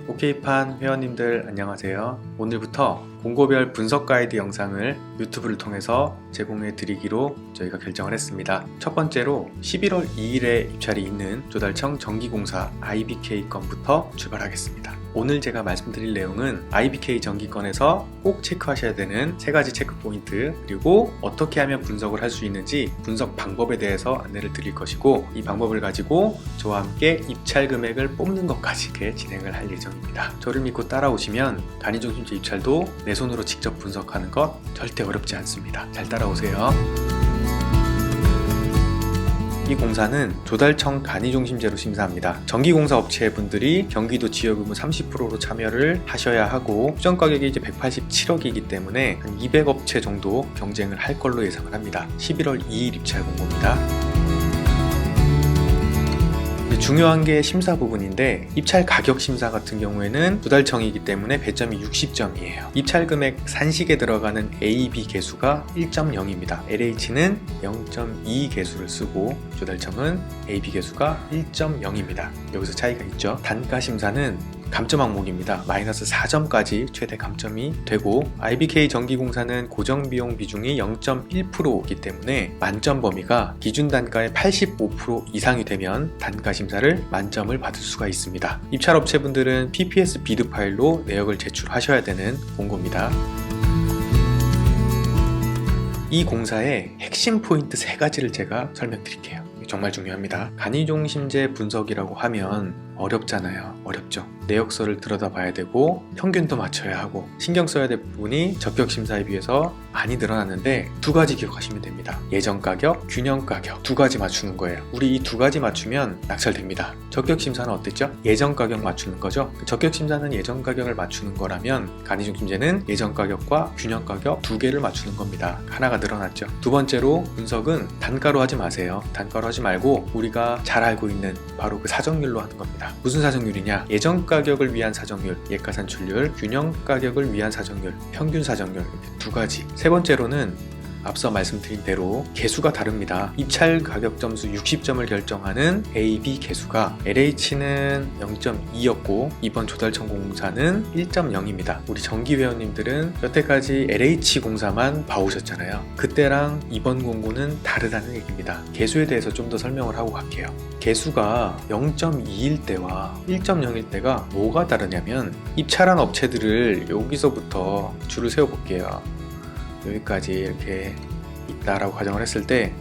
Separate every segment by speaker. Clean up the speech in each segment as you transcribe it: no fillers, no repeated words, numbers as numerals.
Speaker 1: 오케이판 회원님들 안녕하세요. 오늘부터 공고별 분석 가이드 영상을 유튜브를 통해서 제공해 드리기로 저희가 결정을 했습니다. 첫 번째로 11월 2일에 입찰이 있는 조달청 전기공사 IBK 건부터 출발하겠습니다. 오늘 제가 말씀드릴 내용은 IBK 전기건에서 꼭 체크하셔야 되는 3가지 체크 포인트, 그리고 어떻게 하면 분석을 할 수 있는지 분석 방법에 대해서 안내를 드릴 것이고, 이 방법을 가지고 저와 함께 입찰 금액을 뽑는 것까지 이렇게 진행을 할 예정입니다. 저를 믿고 따라오시면 간이중심제 입찰도 내 손으로 직접 분석하는 것 절대 어렵지 않습니다. 잘 따라오세요. 이 공사는 조달청 간이중심제로 심사합니다. 전기공사 업체분들이 경기도 지역 의무 30%로 참여를 하셔야 하고, 수정 가격이 이제 187억이기 때문에 한 200업체 정도 경쟁을 할 걸로 예상을 합니다. 11월 2일 입찰 공고입니다. 중요한 게 심사 부분인데, 입찰 가격 심사 같은 경우에는 조달청이기 때문에 배점이 60점이에요. 입찰 금액 산식에 들어가는 A, B 개수가 1.0입니다. LH는 0.2 개수를 쓰고 조달청은 A, B 개수가 1.0입니다. 여기서 차이가 있죠. 단가 심사는 감점 항목입니다. 마이너스 4점까지 최대 감점이 되고, IBK 전기공사는 고정비용 비중이 0.1%이기 때문에 만점 범위가 기준 단가의 85% 이상이 되면 단가 심사를 만점을 받을 수가 있습니다. 입찰업체분들은 PPS 비드 파일로 내역을 제출하셔야 되는 공고입니다. 이 공사의 핵심 포인트 3가지를 제가 설명드릴게요. 정말 중요합니다. 간이중심제 분석이라고 하면 어렵잖아요. 어렵죠. 내역서를 들여다봐야 되고 평균도 맞춰야 하고 신경 써야 될 부분이 적격심사에 비해서 많이 늘어났는데, 2가지 기억하시면 됩니다. 예전 가격, 균형 가격 2가지 맞추는 거예요. 우리 이 2가지 맞추면 낙찰됩니다. 적격심사는 어땠죠? 예전 가격 맞추는 거죠. 적격심사는 예전 가격을 맞추는 거라면 간이중심제는 예전 가격과 균형 가격 2개를 맞추는 겁니다. 하나가 늘어났죠. 두 번째로 분석은 단가로 하지 마세요. 단가로 하지 말고 우리가 잘 알고 있는 바로 그 사정률로 하는 겁니다. 무슨 사정률이냐? 예전 가격을 위한 사정률, 예가산출률, 균형 가격을 위한 사정률, 평균 사정률, 이렇게 2가지. 세 번째로는 앞서 말씀드린 대로 개수가 다릅니다. 입찰 가격 점수 60점을 결정하는 A, B 개수가 LH는 0.2였고 이번 조달청 공사는 1.0입니다. 우리 전기 회원님들은 여태까지 LH 공사만 봐오셨잖아요. 그때랑 이번 공고는 다르다는 얘기입니다. 개수에 대해서 좀 더 설명을 하고 갈게요. 개수가 0.2일 때와 1.0일 때가 뭐가 다르냐면, 입찰한 업체들을 여기서부터 줄을 세워볼게요. 여기까지 이렇게 있다라고 가정을 했을 때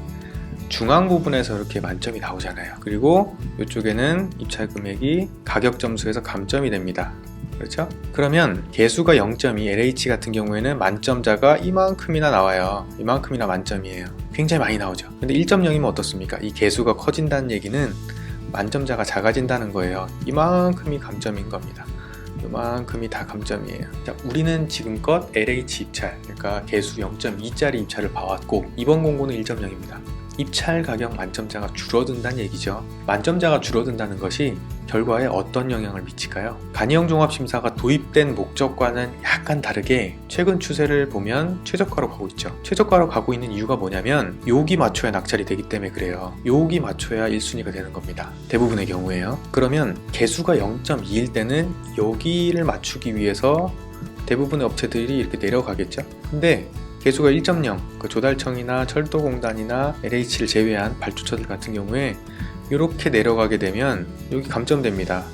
Speaker 1: 중앙 부분에서 이렇게 만점이 나오잖아요. 그리고 이쪽에는 입찰 금액이 가격 점수에서 감점이 됩니다. 그렇죠? 그러면 개수가 0.2, LH 같은 경우에는 만점자가 이만큼이나 나와요. 이만큼이나 만점이에요. 굉장히 많이 나오죠. 근데 1.0이면 어떻습니까? 이 개수가 커진다는 얘기는 만점자가 작아진다는 거예요. 이만큼이 감점인 겁니다. 이만큼이 다 감점이에요. 자, 우리는 지금껏 LH 입찰, 그러니까 개수 0.2짜리 입찰을 봐왔고, 이번 공고는 1.0입니다. 입찰 가격 만점자가 줄어든다는 얘기죠. 만점자가 줄어든다는 것이 결과에 어떤 영향을 미칠까요? 간이형 종합심사가 도입된 목적과는 약간 다르게 최근 추세를 보면 최저가로 가고 있죠. 최저가로 가고 있는 이유가 뭐냐면, 여기 맞춰야 낙찰이 되기 때문에 그래요. 여기 맞춰야 1순위가 되는 겁니다. 대부분의 경우에요. 그러면 개수가 0.2일 때는 여기를 맞추기 위해서 대부분의 업체들이 이렇게 내려가겠죠. 근데 개수가 1.0, 그 조달청이나 철도공단이나 LH를 제외한 발주처들 같은 경우에 이렇게 내려가게 되면 여기 감점됩니다.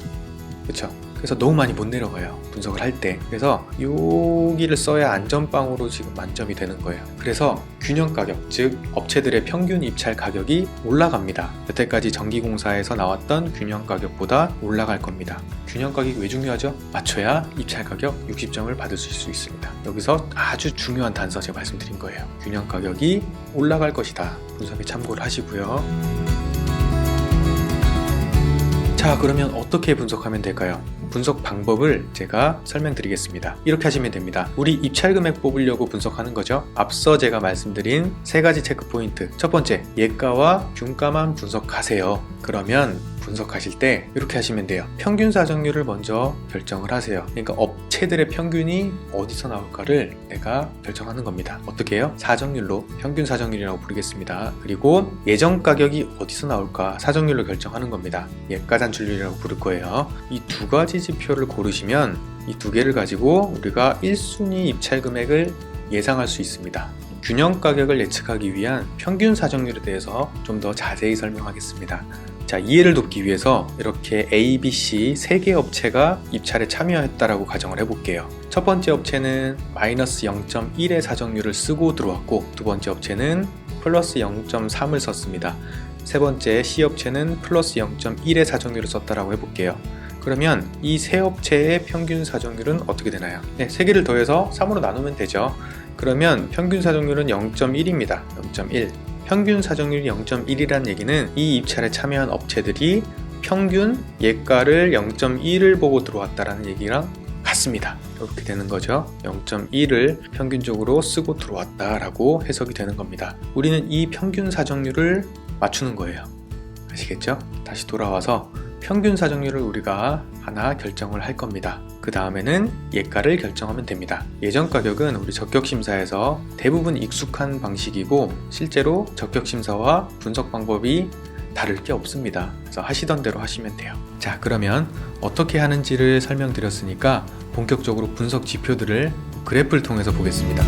Speaker 1: 그렇죠? 그래서 너무 많이 못 내려가요, 분석을 할 때. 그래서 여기를 써야 안전빵으로 지금 만점이 되는 거예요. 그래서 균형 가격, 즉 업체들의 평균 입찰 가격이 올라갑니다. 여태까지 전기공사에서 나왔던 균형 가격보다 올라갈 겁니다. 균형 가격이 왜 중요하죠? 맞춰야 입찰 가격 60점을 받을 수 있습니다. 여기서 아주 중요한 단서 제가 말씀드린 거예요. 균형 가격이 올라갈 것이다. 분석에 참고를 하시고요. 자, 그러면 어떻게 분석하면 될까요? 분석 방법을 제가 설명드리겠습니다. 이렇게 하시면 됩니다. 우리 입찰 금액 뽑으려고 분석하는 거죠. 앞서 제가 말씀드린 3가지 체크 포인트. 첫 번째, 예가와 균가만 분석하세요. 그러면 분석하실 때 이렇게 하시면 돼요. 평균 사정률을 먼저 결정을 하세요. 그러니까 업체들의 평균이 어디서 나올까를 내가 결정하는 겁니다. 어떻게 해요? 사정률로, 평균 사정률이라고 부르겠습니다. 그리고 예정 가격이 어디서 나올까 사정률로 결정하는 겁니다. 예가 산출률이라고 부를 거예요. 이 두 가지 지표를 고르시면 이 두 개를 가지고 우리가 1순위 입찰 금액을 예상할 수 있습니다. 균형 가격을 예측하기 위한 평균 사정률에 대해서 좀 더 자세히 설명하겠습니다. 자, 이해를 돕기 위해서 이렇게 A, B, C 3개 업체가 입찰에 참여했다라고 가정을 해볼게요. 첫 번째 업체는 마이너스 0.1의 사정률을 쓰고 들어왔고, 두 번째 업체는 플러스 0.3을 썼습니다. 세 번째 C 업체는 플러스 0.1의 사정률을 썼다라고 해볼게요. 그러면 이 세 업체의 평균 사정률은 어떻게 되나요? 네, 3개를 더해서 3으로 나누면 되죠. 그러면 평균 사정률은 0.1입니다. 0.1. 평균 사정률이 0.1이란 얘기는 이 입찰에 참여한 업체들이 평균 예가를 0.1을 보고 들어왔다라는 얘기랑 같습니다. 이렇게 되는 거죠. 0.1을 평균적으로 쓰고 들어왔다라고 해석이 되는 겁니다. 우리는 이 평균 사정률을 맞추는 거예요. 아시겠죠? 다시 돌아와서 평균 사정률을 우리가 하나 결정을 할 겁니다. 그 다음에는 예가를 결정하면 됩니다. 예정 가격은 우리 적격심사에서 대부분 익숙한 방식이고, 실제로 적격심사와 분석 방법이 다를 게 없습니다. 그래서 하시던 대로 하시면 돼요. 자, 그러면 어떻게 하는지를 설명드렸으니까 본격적으로 분석 지표들을 그래프를 통해서 보겠습니다.